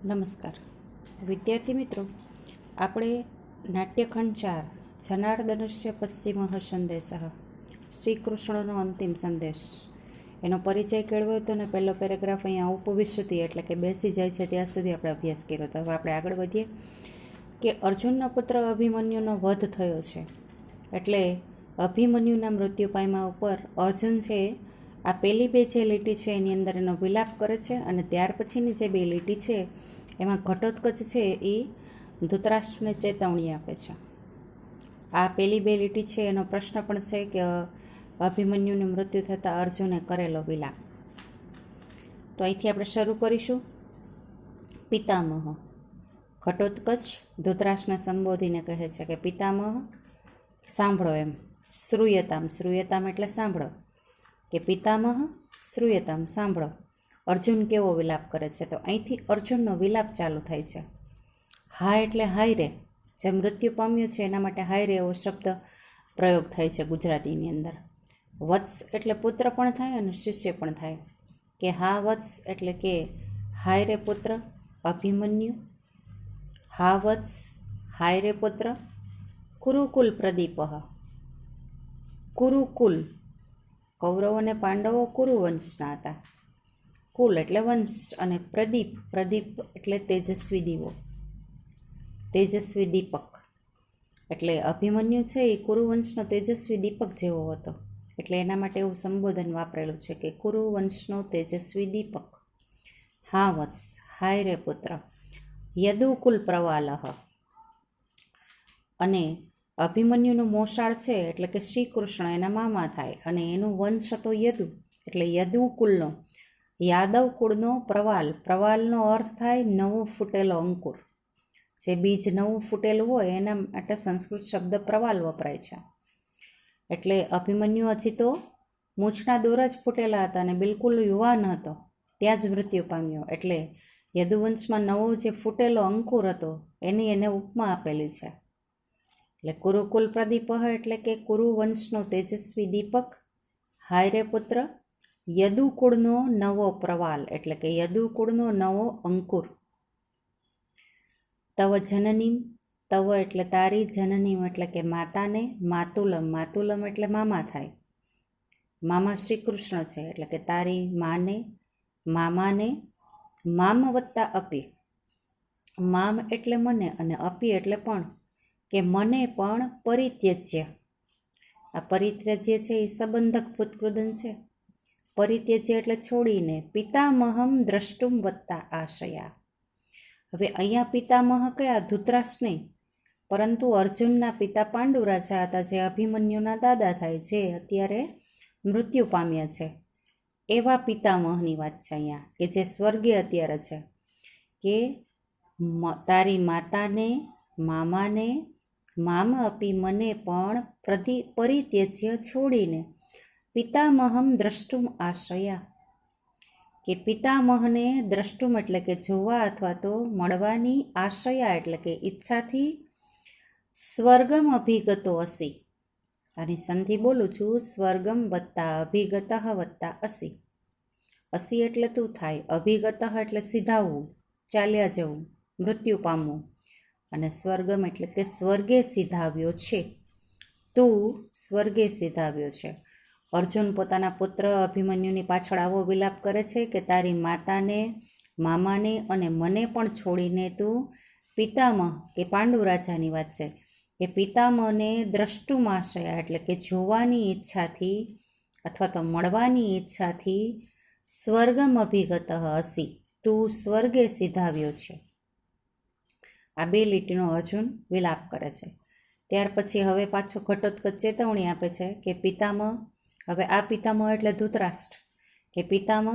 નમસ્કાર વિદ્યાર્થી મિત્રો, આપણે નાટ્યખંડ 4 જનાર્દનસ્ય પશ્ચિમ સંદેશ શ્રી કૃષ્ણનો અંતિમ સંદેશ એનો પરિચય કેળવ્યો હતો ને પહેલો પેરેગ્રાફ અહીંયા ઉપવિષ્યતિ એટલે કે બેસી જાય છે ત્યાં સુધી આપણે અભ્યાસ કર્યો હતો. હવે આપણે આગળ વધીએ કે અર્જુનનો પુત્ર અભિમન્યુનો વધ થયો છે એટલે અભિમન્યુના મૃત્યુ પામ્યા ઉપર અર્જુન છે આ પહેલી બે જે લીટી છે એની અંદર એનો વિલાપ કરે છે અને ત્યાર પછીની જે બે લીટી છે એમાં ઘટોત્કચ છે એ ધૃતરાષ્ટ્રને ચેતવણી આપે છે. આ પહેલી બે લીટી છે એનો પ્રશ્ન પણ છે કે અભિમન્યુનું મૃત્યુ થતાં અર્જુને કરેલો વિલાપ. તો અહીંથી આપણે શરૂ કરીશું. પિતામહ ઘટોત્કચ ધૃતરાષ્ટ્રને સંબોધીને કહે છે કે પિતામહ સાંભળો, એમ શ્રૂયતામ એટલે સાંભળો, કે પિતામહ શ્રૂયતામ સાંભળો. અર્જુન કેવો વિલાપ કરે છે? તો અહીંથી અર્જુનનો વિલાપ ચાલુ થાય છે. હા એટલે હાય રે, જે મૃત્યુ પામ્યો છે એના માટે હાય રે એવો શબ્દ પ્રયોગ થાય છે ગુજરાતીની અંદર. વત્સ એટલે પુત્ર પણ થાય અને શિષ્ય પણ થાય. કે હા વત્સ એટલે કે હાય રે પુત્ર અભિમન્યુ, હા વત્સ હાય રે પુત્ર. કુરુકુલ પ્રદીપ, કુરુકુલ કૌરવ અને પાંડવો કુરુવંશના હતા. કુલ એટલે વંશ અને પ્રદીપ એટલે તેજસ્વી દીવો, તેજસ્વી દીપક. એટલે અભિમન્યુ છે એ કુરુવંશનો તેજસ્વી દીપક જેવો હતો એટલે એના માટે એવું સંબોધન વાપરેલું છે કે કુરુવંશનો તેજસ્વી દીપક. હા વત્સ હાય રે પુત્ર. યદુકુલ પ્રવાલહ, અને અભિમન્યુનું મોસાળ છે એટલે કે શ્રી કૃષ્ણ એના મામા થાય અને એનું વંશ હતો યદુ એટલે યદુકુલનો, યાદવ કુળનો પ્રવાલ. પ્રવાલનો અર્થ થાય નવો ફૂટેલો અંકુર. જે બીજ નવું ફૂટેલું હોય એના માટે સંસ્કૃત શબ્દ પ્રવાલ વપરાય છે. એટલે અભિમન્યુ હજી તો મૂછના દોર જ ફૂટેલા હતા અને બિલકુલ યુવાન હતો ત્યાં જ મૃત્યુ પામ્યો. એટલે યદુવંશમાં નવો જે ફૂટેલો અંકુર હતો એની એને ઉપમા આપેલી છે. એટલે કુરુકુલ પ્રદીપ એટલે કે કુરુવંશનો તેજસ્વી દીપક. હાય રે પુત્ર. યદુકુળનો નવો પ્રવાલ એટલે કે યદુકુળનો નવો અંકુર. તવ જનનીમ, તવ એટલે તારી, જનનીમ એટલે કે માતાને, માતુલમ એટલે મામા થાય. મામા શ્રી કૃષ્ણ છે એટલે કે તારી માને, મામાને. મામ વત્તા અપી, મામ એટલે મને અને અપી એટલે પણ, કે મને પણ પરિત્યજ્ય. આ પરિત્યજ્ય છે એ સંબંધક ભૂતકૃદન છે. પરિત્યજ્ય એટલે છોડીને. પિતામહમ દ્રષ્ટુમ વત્તા આશયા. હવે અહીંયા પિતામહ કયા? ધૃતરાષ્ટ્ર નહીં, પરંતુ અર્જુનના પિતા પાંડુરાજા હતા જે અભિમન્યુના દાદા થાય, જે અત્યારે મૃત્યુ પામ્યા છે. એવા પિતામહની વાત છે અહીંયા કે જે સ્વર્ગે અત્યારે છે. કે તારી માતાને, મામાને, મામ અપી મને પણ પરિત્યજ્ય છોડીને. પિતામહમ દ્રષ્ટુમ આશયા, કે પિતામહને દ્રષ્ટુમ એટલે કે જોવા અથવા તો મળવાની, આશયા એટલે કે ઈચ્છાથી સ્વર્ગમ અભિગતો અસી. આની સંધિ બોલું છું, સ્વર્ગમ વત્તા અભિગત વત્તા અસી. અસી એટલે તું થાય, અભિગત એટલે સીધાવવું, ચાલ્યા જવું, મૃત્યુ પામવું, અને સ્વર્ગમ એટલે કે સ્વર્ગે સીધાવ્યો છે. તું સ્વર્ગે સીધાવ્યો છે. અર્જુન પોતાના પુત્ર અભિમન્યુની પાછળ આવો વિલાપ કરે છે કે તારી માતાને, મામાને અને મને પણ છોડીને તું પિતામહ કે પાંડુરાજાની વાત છે કે પિતામહને દ્રષ્ટુમાશયા એટલે કે જોવાની ઈચ્છાથી અથવા તો મળવાની ઈચ્છાથી સ્વર્ગમ અભિગત હસી, તું સ્વર્ગે સીધાવ્યો છે. આ બે લીટીનો અર્જુન વિલાપ કરે છે. ત્યાર પછી હવે પાછો ઘટોત્કચ ચેતવણી આપે છે કે પિતામહ, હવે આ પિતામહ એટલે ધૃતરાષ્ટ્ર, કે પિતામહ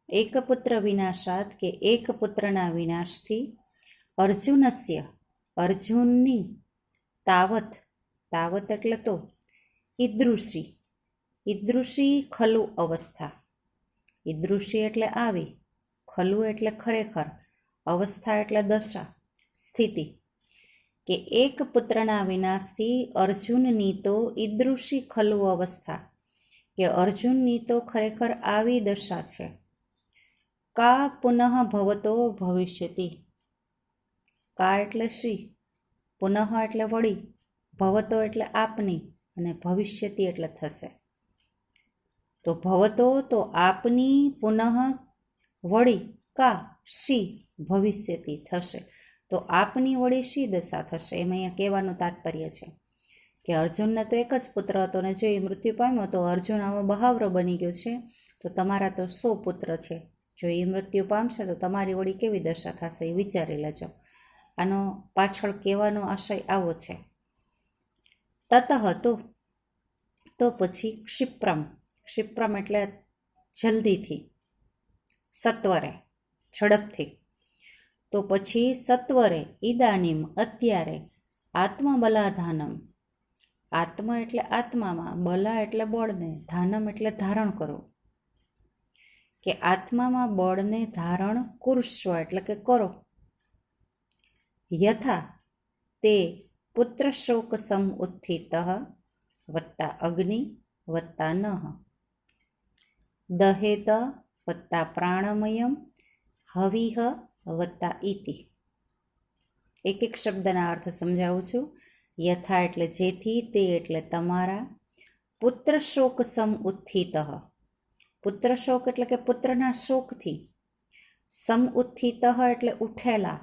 એક પુત્ર વિનાશાત કે એક પુત્રના વિનાશથી અર્જુનસ્ય અર્જુનની તાવત, તાવત એટલે તો ઈદૃશી ખલુ અવસ્થા. ઈદૃશી એટલે આવી, ખલુ એટલે ખરેખર, અવસ્થા એટલે દશા, સ્થિતિ. કે એક પુત્રના વિનાશથી અર્જુનની તો ઈદૃશી ખલુ અવસ્થા, કે અર્જુનની તો ખરેખર આવી દશા છે. કા પુનઃ ભવતો ભવિષ્યતિ, કા એટલે શી, પુનઃ એટલે વળી, ભવતો એટલે આપની અને ભવિષ્યતિ એટલે થશે. તો ભવતો તો આપની, પુનઃ વળી, કા શી ભવિષ્યતિ થશે. તો આપની વળી શી દશા થશે એમ અહીંયા કહેવાનું તાત્પર્ય છે કે અર્જુનને તો એક જ પુત્ર હતો ને જો એ મૃત્યુ પામ્યો તો અર્જુન આવો બહાવરો બની ગયો છે, તો તમારા તો 100 પુત્ર છે, જો એ મૃત્યુ પામશે તો તમારી વળી કેવી દશા થશે એ વિચારી લેજો. આનો પાછળ કહેવાનો આશય આવો છે. તતઃ તો પછી ક્ષિપ્રમ, ક્ષિપ્રમ એટલે જલ્દીથી, સત્વરે ઝડપથી. તો પછી સત્વરે ઇદાનીમ અત્યારે, આત્મબલાધાનમ, આત્મા એટલે આત્મામાં, બલા એટલે બળને, ધાનમ એટલે ધારણ કરવું, કે આત્મામાં બળને ધારણ કુરુષ્વ એટલે કે કરો. યથા તે પુત્ર શોક સમ ઉત્થિત વત્તા અગ્નિ વત્તા નઃ, દહેત વત્તા પ્રાણમયમ, હવિહ વત્તા ઇતિ. એક એક શબ્દના અર્થ સમજાવું છું. યથા એટલે જેથી, તે એટલે તમારા, પુત્ર શોક સમ ઉત્થિત, પુત્ર શોક એટલે કે પુત્રના શોકથી, સમ ઉત્થિત એટલે ઉઠેલા,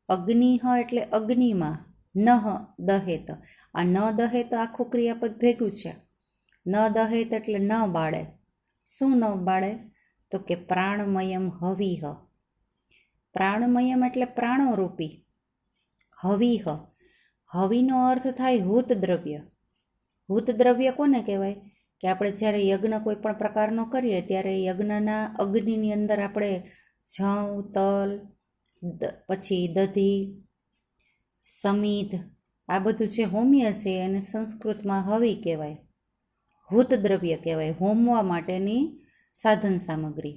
અગ્નિહ એટલે અગ્નિમાં, નહ દહેત, આ ન દહેત આખું ક્રિયાપદ ભેગું છે. ન દહેત એટલે ન બાળે. શું ન બાળે? તો કે પ્રાણમયમ હવિહ, પ્રાણમયમ એટલે પ્રાણોરૂપી, હવિહ, હવિનો અર્થ થાય હૂત દ્રવ્ય. હૂત દ્રવ્ય કોને કહેવાય? કે આપણે જ્યારે યજ્ઞ કોઈ પણ પ્રકારનો કરીએ ત્યારે યજ્ઞના અગ્નિની અંદર આપણે જવ, તલ, પછી દધી, સમિધ, આ બધું જે હોમીએ છે એને સંસ્કૃતમાં હવિ કહેવાય, હૂત દ્રવ્ય કહેવાય, હોમવા માટેની સાધન સામગ્રી.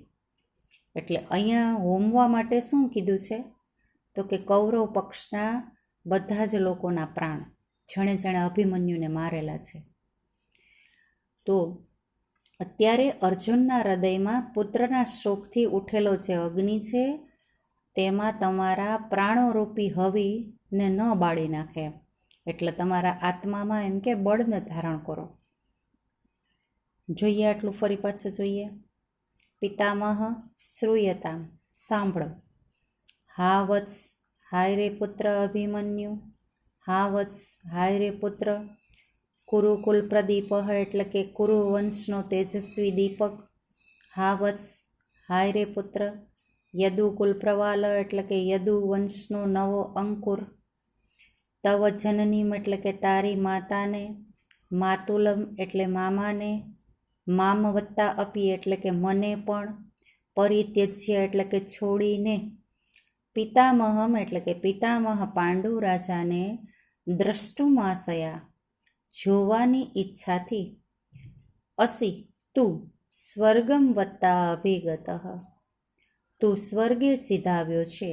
એટલે અહીંયા હોમવા માટે શું કીધું છે? તો કે કૌરવ પક્ષના બધા જ લોકોના પ્રાણ, જેણે જેણે અભિમન્યુને મારેલા છે. તો અત્યારે અર્જુનના હૃદયમાં પુત્રના શોકથી ઉઠેલો જે અગ્નિ છે તેમાં તમારા પ્રાણોરૂપી હવિને ન બાળી નાખે, એટલે તમારા આત્મામાં એમ કે બળને ધારણ કરો. જોઈએ આટલું ફરી પાછું જોઈએ. પિતામહ શ્રૂયતામ, સાંભળો. હા વત્સ, હાય રે પુત્ર અભિમન્યુ, હા વત્સ, હાય રે પુત્ર. કુરુકુલ પ્રદીપ એટલે કે કુરુ વંશનો તેજસ્વી દીપક. હા વત્સ, હાય રે પુત્ર. યદુકુલ પ્રવાલ એટલે કે યદુ વંશનો નવો અંકુર. તવ જનનીમ એટલે કે તારી માતાને. માતુલમ એટલે મામાને. મામ વત્તા અપી એટલે કે મને પણ. પરિત્યજ્ય એટલે કે છોડીને. પિતામહમ એટલે કે પિતામહ પાંડુ રાજાને દ્રષ્ટુમાશયા જોવાની ઈચ્છાથી. અસી તું સ્વર્ગમ વત્તા અભિગત, તું સ્વર્ગે સીધાવ્યો છે.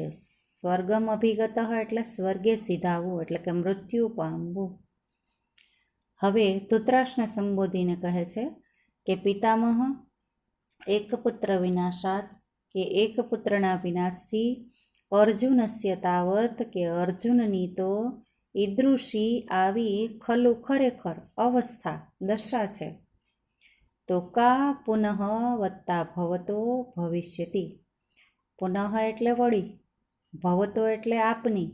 સ્વર્ગમ અભિગત એટલે સ્વર્ગે સીધાવવું એટલે કે મૃત્યુ પામવું. હવે ધૃતરાષ્ટ્રને સંબોધીને કહે છે કે પિતામહ, એક પુત્ર વિનાશાત કે એક પુત્રના વિનાશથી અર્જુનસ્ય તાવત કે અર્જુનની તો ઈદૃશી આવી ખલું ખરેખર અવસ્થા દશા છે. તો કા પુનઃ વત્તા ભવતો ભવિષ્યતિ, પુનઃ એટલે વળી, ભવતો એટલે આપની,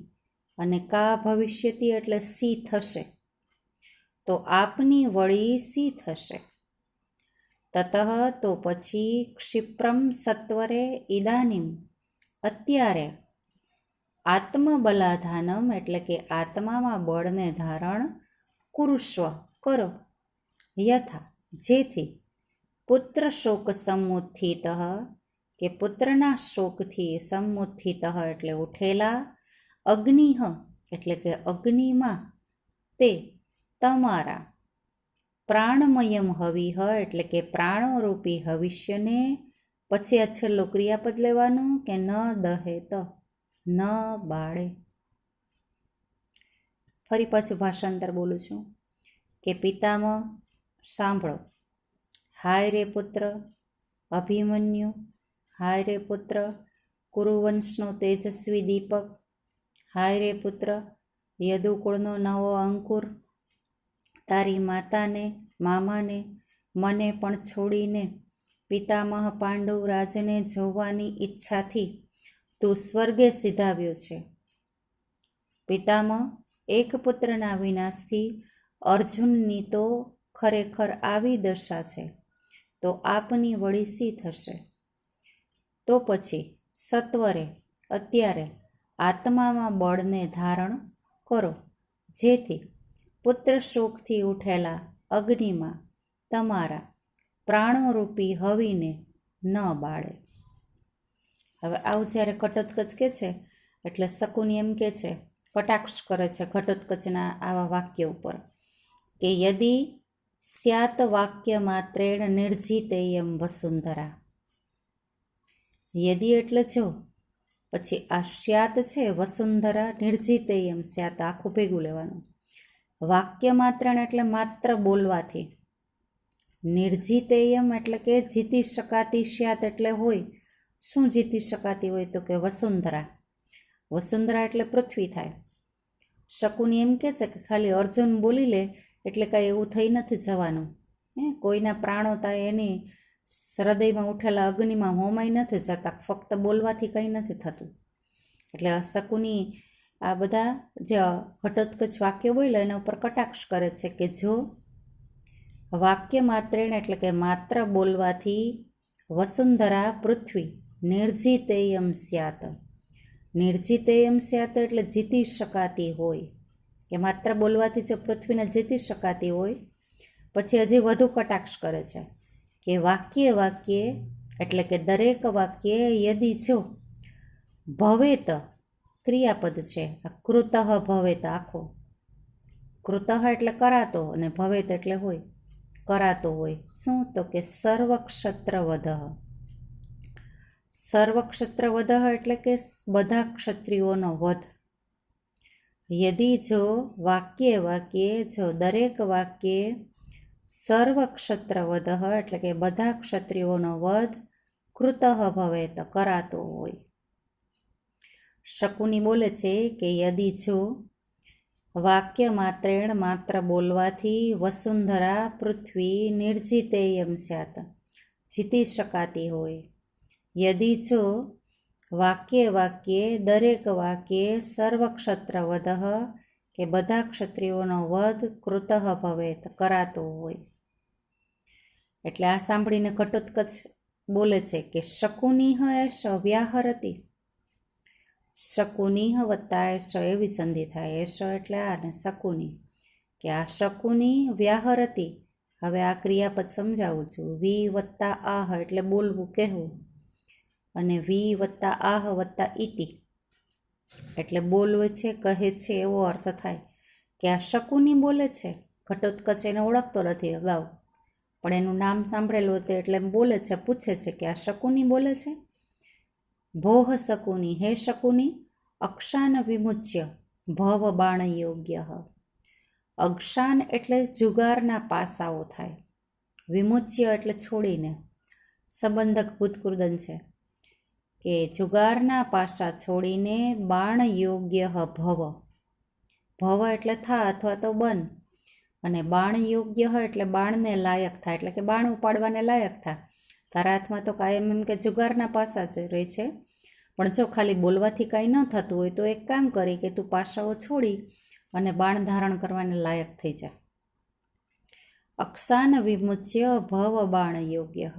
અને કા ભવિષ્યતિ એટલે સી થશે. તો આપની વળી સી થશે. તતઃ તો પછી ક્ષિપ્રમ સત્વરે ઇદાનીમ અત્યારે, આત્મબલાધાનમ એટલે કે આત્મામાં બળને ધારણ કુરુષ્વ કરો. યથા જેથી, પુત્ર શોક સમુત્થિત કે પુત્રના શોકથી સમુત્થિત એટલે ઉઠેલા, અગ્નિહ એટલે કે અગ્નિમાં, તે તમારા પ્રાણમયમ હવિહ એટલે કે પ્રાણોરૂપી હવિષ્યને. પછી આ છેલ્લું ક્રિયાપદ લેવાનું કે ન દહેત, ન બાળે. ફરી પાછું ભાષાંતર બોલું છું કે પિતામહ સાંભળો. હાય રે પુત્ર અભિમન્યુ, હાય રે પુત્ર કુરુવંશનો તેજસ્વી દીપક. હાય રે પુત્ર, યદુકુળનો નવો અંકુર, તારી માતાને મામાને મને પણ છોડીને પિતામહ પાંડુ રાજને જોવાની ઈચ્છાથી તું સ્વર્ગે સિધાવ્યો છે. પિતામહ, એક પુત્રના વિનાશથી અર્જુનની તો ખરેખર આવી દશા છે, તો આપની વળી સી થશે? તો પછી સત્વરે અત્યારે આત્મામાં બળને ધારણ કરો, જેથી પુત્ર શોકથી ઉઠેલા અગ્નિમાં તમારા પ્રાણોરૂપી હવીને ન બાળે. હવે આવું જ્યારે ઘટોત્કચ કહે છે એટલે શકુની એમ કહે છે, કટાક્ષ કરે છે ઘટોત્કચના આવા વાક્ય ઉપર કે યદિ સ્યાત વાક્ય માત્રેણ નિર્જીતેયમ વસુંધરા. યદિ એટલે જો, પછી આ સ્યાત છે વસુંધરા, નિર્જીતેયમ સ્યાત આખું ભેગું લેવાનું. વાક્ય માત્રેણ એટલે માત્ર બોલવાથી, નિર્જીતેયમ એટલે કે જીતી શકાતી, સ્યાત એટલે હોય. શું જીતી શકાતી હોય? તો કે વસુંધરા. વસુંધરા એટલે પૃથ્વી થાય. શકુની એમ કહે છે કે ખાલી અર્જુન બોલી લે એટલે કાંઈ એવું થઈ નથી જવાનું. કોઈના પ્રાણો થાય એની હૃદયમાં ઉઠેલા અગ્નિમાં હોમાઈ નથી જતા, ફક્ત બોલવાથી કંઈ નથી થતું. એટલે શકુની આ બધા જે ઘટોત્કચ વાક્યો બોલ્યા એના ઉપર કટાક્ષ કરે છે કે જો વાક્ય માત્રેણ એટલે કે માત્ર બોલવાથી વસુંધરા પૃથ્વી નિર્જીતેયમ સ્યાત, નિર્જીતેયમ સ્યાત એટલે જીતી શકાતી હોય, કે માત્ર બોલવાથી જો પૃથ્વીને જીતી શકાતી હોય. પછી હજી વધુ કટાક્ષ કરે છે કે વાક્ય વાક્ય એટલે કે દરેક વાક્ય યદિ જો ભવેત, ક્રિયાપદ છે આ, કૃતઃ ભવેત આખો, કૃતઃ એટલે કરાતો અને ભવેત એટલે હોય, કરાતો હોય. શું? તો કે સર્વક્ષત્રવધઃ. સર્વક્ષત્રવધઃ એટલે કે બધા ક્ષત્રિયોનો વધ. યદિ જો વાક્યે વાક્યે જો દરેક વાક્યે સર્વક્ષત્રવધઃ એટલે કે બધા ક્ષત્રિયોનો વધ કૃતઃ ભવેત કરાતો હોય. શકુની બોલે છે કે યદિ જો વાક્ય માત્રેણ માત્ર બોલવાથી વસુંધરા પૃથ્વી નિર્જીતેયમ સ્યાત જીતી શકાતી હોય. યદિ જો વાક્યે વાક્યે દરેક વાક્યે સર્વક્ષત્રવધઃ કે બધા ક્ષત્રિયોનો વધ કૃતઃ ભવેત કરાતો હોય. એટલે આ સાંભળીને ઘટોત્કચ બોલે છે કે શકુનિહ એષ વ્યાહરતી. શકુનિહ વત્તા એષ એવી સંધિ થાય, એષ એટલે આ ને શકુની, કે આ શકુની વ્યાહરતી. હવે આ ક્રિયાપદ સમજાવું છું. વી વત્તા આહ એટલે બોલવું, કહેવું, અને વી વત્તા આહ વત્તા ઇતિ એટલે બોલવે છે, કહે છે એવો અર્થ થાય. કે આ શકુની બોલે છે. ઘટોત્કચ એને ઓળખતો નથી અગાઉ, પણ એનું નામ સાંભળેલું હતું એટલે બોલે છે, પૂછે છે કે આ શકુની બોલે છે. ભોહ શકુની, હે શકુની, અક્ષાન વિમુચ્ય ભવ બાણ યોગ્ય. અક્ષાન એટલે જુગારના પાસાઓ થાય, વિમુચ્ય એટલે છોડીને, સંબંધક ભૂતકૃદન છે કે જુગારના પાસા છોડીને બાણ યોગ્ય ભવ. ભવ એટલે થા અથવા તો બન, અને બાણ યોગ્ય એટલે બાણને લાયક થાય, એટલે કે બાણ ઉપાડવાને લાયક થાય. તારા હાથમાં તો કાયમ એમ કે જુગારના પાસા જ રહે છે, પણ જો ખાલી બોલવાથી કાંઈ ન થતું હોય તો એક કામ કરી કે તું પાસાઓ છોડી અને બાણ ધારણ કરવાને લાયક થઈ જા. અક્ષાન વિમુચ્ય ભવ બાણ યોગ્ય,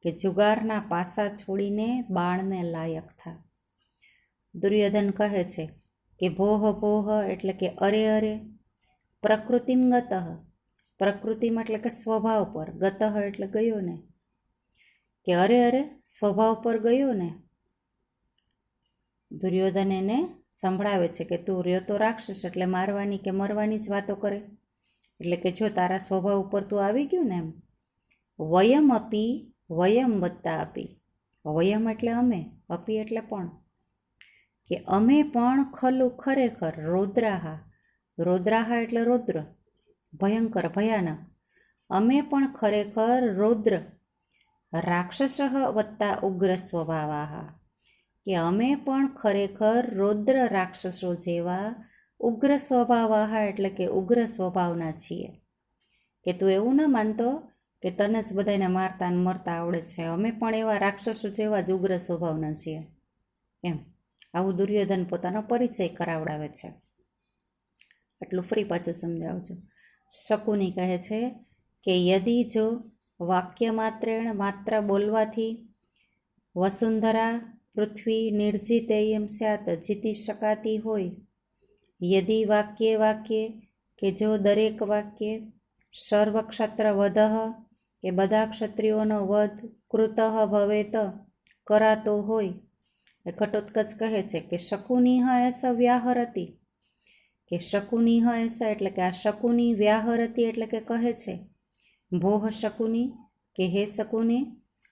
કે જુગારના પાસા છોડીને બાણને લાયક થા. દુર્યોધન કહે છે કે ભોહ ભોહ એટલે કે અરે અરે, પ્રકૃતિમ ગતઃ, પ્રકૃતિમ એટલે કે સ્વભાવ પર, ગતઃ એટલે ગયો ને, કે અરે અરે સ્વભાવ પર ગયો ને. દુર્યોધન એને સંભળાવે છે કે તું રહ્યો તો રાક્ષસ એટલે મારવાની કે મરવાની જ વાતો કરે, એટલે કે જો તારા સ્વભાવ ઉપર તું આવી ગયું ને એમ. વયમ અપી, વયમ વત્તા અપી, વયમ એટલે અમે, અપી એટલે પણ, કે અમે પણ ખલુ ખરેખર રૌદ્રાહા, રૌદ્રાહા એટલે રૌદ્ર, ભયંકર ભયાનક, અમે પણ ખરેખર રૌદ્ર રાક્ષસઃ વત્તા ઉગ્ર સ્વભાવાહ, કે અમે પણ ખરેખર રૌદ્ર રાક્ષસો જેવા ઉગ્ર સ્વભાવાહા એટલે કે ઉગ્ર સ્વભાવના છીએ. કે તું એવું ન માનતો કે તને જ બધાને મારતા ને મરતા આવડે છે, અમે પણ એવા રાક્ષસો જેવા જ ઉગ્ર સ્વભાવના છીએ. એમ આવું દુર્યોધન પોતાનો પરિચય કરાવડાવે છે. આટલું ફરી પાછું સમજાવજો. શકુની કહે છે કે યદિ જો વાક્ય માત્ર બોલવાથી વસુંધરા પૃથ્વી નિર્જીતેયમ સ્યાત જીતી શકાતી હોય, યદિ વાક્યે કે જો દરેક વાક્ય સર્વક્ષત્ર વધ કે બધા ક્ષત્રિયોનો વધ કૃતઃ ભવેત કરાતો હોય. ઘટોત્કચ કહે છે કે શકુનિહ એસ વ્યાહરતી, કે શકુનિહ એસ એટલે કે આ શકુની વ્યાહરતી એટલે કે કહે છે ભોહ શકુની કે હે શકુની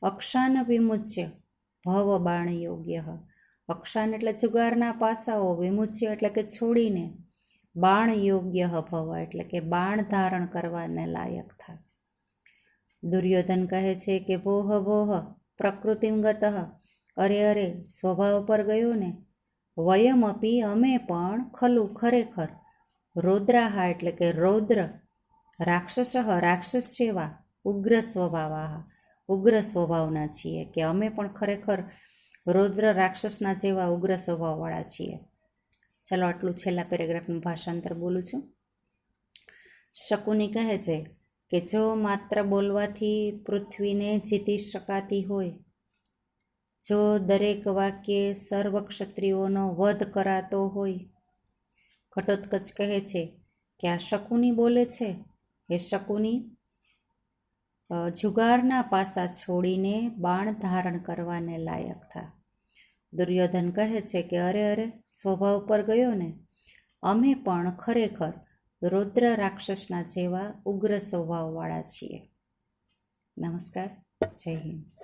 અક્ષાન વિમુચ્ય ભવ બાણ યોગ્ય. અક્ષાન એટલે જુગારના પાસાઓ, વિમુચ્ય એટલે કે છોડીને, બાણ યોગ્ય ભવ એટલે કે બાણ ધારણ કરવાને લાયક થાય. દુર્યોધન કહે છે કે ભોહ પ્રકૃતિગત, અરે સ્વભાવ પર ગયો ને, વયમપી અમે પણ ખલું ખરેખર, રૌદ્રાહા એટલે કે રૌદ્ર, રાક્ષસ રાક્ષસ જેવા, ઉગ્ર સ્વભાવાહા ઉગ્ર સ્વભાવના છીએ, કે અમે પણ ખરેખર રૌદ્ર રાક્ષસના જેવા ઉગ્ર સ્વભાવવાળા છીએ. ચાલો આટલું છેલ્લા પેરેગ્રાફનું ભાષાંતર બોલું છું. શકુની કહે છે કે જો માત્ર બોલવાથી પૃથ્વીને જીતી શકાતી હોય, જો દરેક વાક્યે સર્વ ક્ષત્રિયોનો વધ કરાતો હોય. ઘટોત્કચ કહે છે કે આ શકુની બોલે છે, એ શકુની જુગારના પાસા છોડીને બાણ ધારણ કરવાને લાયક થા. દુર્યોધન કહે છે કે અરે સ્વભાવ પર ગયો ને, અમે પણ ખરેખર રૌદ્ર રાક્ષસના જેવા ઉગ્ર સ્વભાવવાળા છીએ. નમસ્કાર, જય હિન્દ.